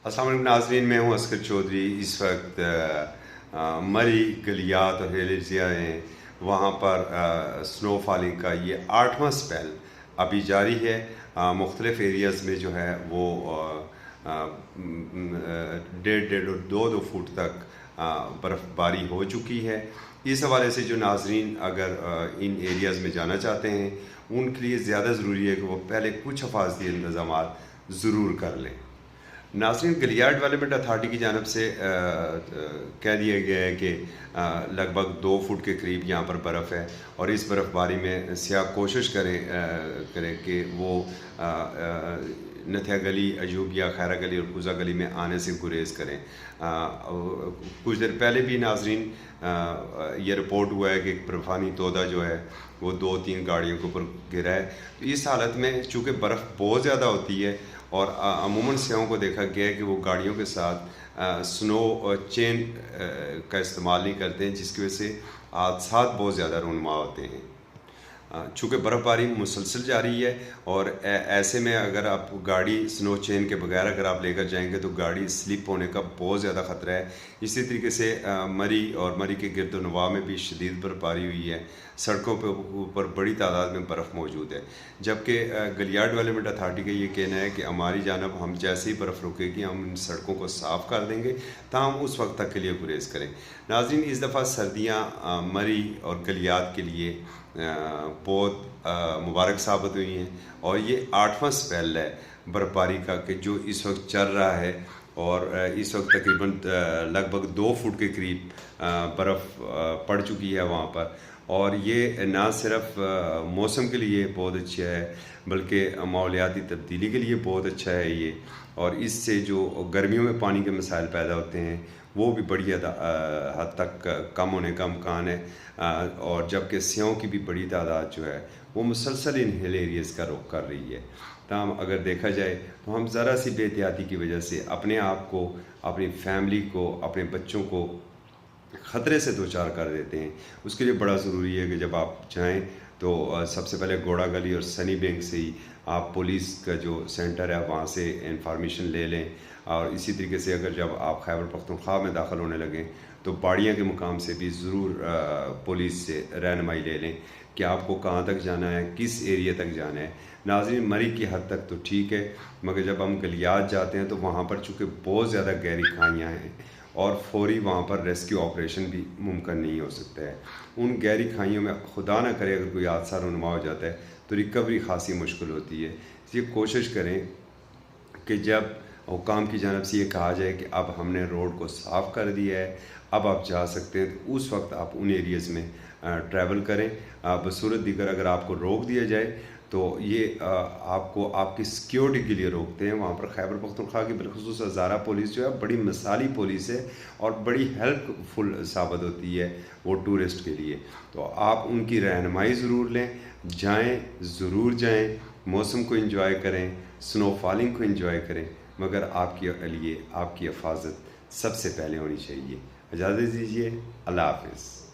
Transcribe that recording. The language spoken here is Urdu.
السلام علیکم ناظرین، میں ہوں عسکر چودھری۔ اس وقت مری گلیات اور ہل ایریا ہیں، وہاں پر سنو فالنگ کا یہ 8واں سپیل ابھی جاری ہے۔ مختلف ایریاز میں جو ہے وہ 1.5 اور 2 فٹ تک برف باری ہو چکی ہے۔ اس حوالے سے جو ناظرین اگر ان ایریاز میں جانا چاہتے ہیں ان کے لیے زیادہ ضروری ہے کہ وہ پہلے کچھ حفاظتی انتظامات ضرور کر لیں۔ ناظرین، گلیار ڈیولپمنٹ اتھارٹی کی جانب سے کہہ دیا گیا ہے کہ لگ بھگ 2 فٹ کے قریب یہاں پر برف ہے، اور اس برف باری میں سیاح کوشش کریں کہ وہ نتھیا گلی، ایوبیہ، خیرہ گلی اور کوزہ گلی میں آنے سے گریز کریں۔ کچھ دیر پہلے بھی ناظرین یہ رپورٹ ہوا ہے کہ ایک برفانی تودہ جو ہے وہ 2-3 گاڑیوں کے اوپر گرا ہے۔ اس حالت میں چونکہ برف بہت زیادہ ہوتی ہے اور عموماً سیاحوں کو دیکھا گیا ہے کہ وہ گاڑیوں کے ساتھ سنو چین کا استعمال نہیں کرتے ہیں، جس کی وجہ سے حادثات بہت زیادہ رونما ہوتے ہیں۔ چونکہ برف باری مسلسل جاری ہے اور ایسے میں اگر آپ گاڑی سنو چین کے بغیر اگر آپ لے کر جائیں گے تو گاڑی سلپ ہونے کا بہت زیادہ خطرہ ہے۔ اسی طریقے سے مری اور مری کے گرد و نواح میں بھی شدید برف باری ہوئی ہے، سڑکوں پہ اوپر بڑی تعداد میں برف موجود ہے، جبکہ گلیار ڈیولپمنٹ اتھارٹی کا یہ کہنا ہے کہ ہماری جانب ہم جیسے ہی برف رکے گی ہم ان سڑکوں کو صاف کر دیں گے، تاہم اس وقت تک کے لیے گریز کریں۔ ناظرین، اس دفعہ سردیاں مری اور گلیات کے لیے بہت مبارک ثابت ہوئی ہیں، اور یہ 8واں سپیل ہے برف باری کا کہ جو اس وقت چل رہا ہے، اور اس وقت تقریباً لگ بھگ 2 فٹ کے قریب برف پڑ چکی ہے وہاں پر۔ اور یہ نہ صرف موسم کے لیے بہت اچھا ہے بلکہ ماحولیاتی تبدیلی کے لیے بہت اچھا ہے یہ، اور اس سے جو گرمیوں میں پانی کے مسائل پیدا ہوتے ہیں وہ بھی بڑی حد تک کم ہونے کا امکان ہے، اور جبکہ سیاحوں کی بھی بڑی تعداد جو ہے وہ مسلسل ان ہل ایریاز کا رخ کر رہی ہے۔ تاہم اگر دیکھا جائے تو ہم ذرا سی بے احتیاطی کی وجہ سے اپنے آپ کو، اپنی فیملی کو، اپنے بچوں کو خطرے سے دوچار کر دیتے ہیں۔ اس کے لیے بڑا ضروری ہے کہ جب آپ جائیں تو سب سے پہلے گھوڑا گلی اور سنی بینک سے ہی آپ پولیس کا جو سینٹر ہے وہاں سے انفارمیشن لے لیں، اور اسی طریقے سے اگر جب آپ خیبر پختونخوا میں داخل ہونے لگیں تو باڑیاں کے مقام سے بھی ضرور پولیس سے رہنمائی لے لیں کہ آپ کو کہاں تک جانا ہے، کس ایریا تک جانا ہے۔ ناظرین، مری کی حد تک تو ٹھیک ہے، مگر جب ہم گلیات جاتے ہیں تو وہاں پر چونکہ بہت زیادہ گہری کھائیاں ہیں اور فوری وہاں پر ریسکیو آپریشن بھی ممکن نہیں ہو سکتا ہے۔ ان گہری کھائیوں میں خدا نہ کرے اگر کوئی حادثہ رونما ہو جاتا ہے تو ریکوری خاصی مشکل ہوتی ہے۔ اس لیے کوشش کریں کہ جب حکام کی جانب سے یہ کہا جائے کہ اب ہم نے روڈ کو صاف کر دیا ہے، اب آپ جا سکتے ہیں، تو اس وقت آپ ان ایریاز میں ٹریول کریں۔ بصورت دیگر اگر آپ کو روک دیا جائے تو یہ آپ کو آپ کی سیکیورٹی کے لیے روکتے ہیں۔ وہاں پر خیبر پختونخوا کی بالخصوص ہزارہ پولیس جو ہے بڑی مثالی پولیس ہے اور بڑی ہیلپ فل ثابت ہوتی ہے وہ ٹورسٹ کے لیے، تو آپ ان کی رہنمائی ضرور لیں، جائیں، ضرور جائیں، موسم کو انجوائے کریں، سنو فالنگ کو انجوائے کریں، مگر آپ کے لیے آپ کی حفاظت سب سے پہلے ہونی چاہیے۔ اجازت دیجیے، اللہ حافظ۔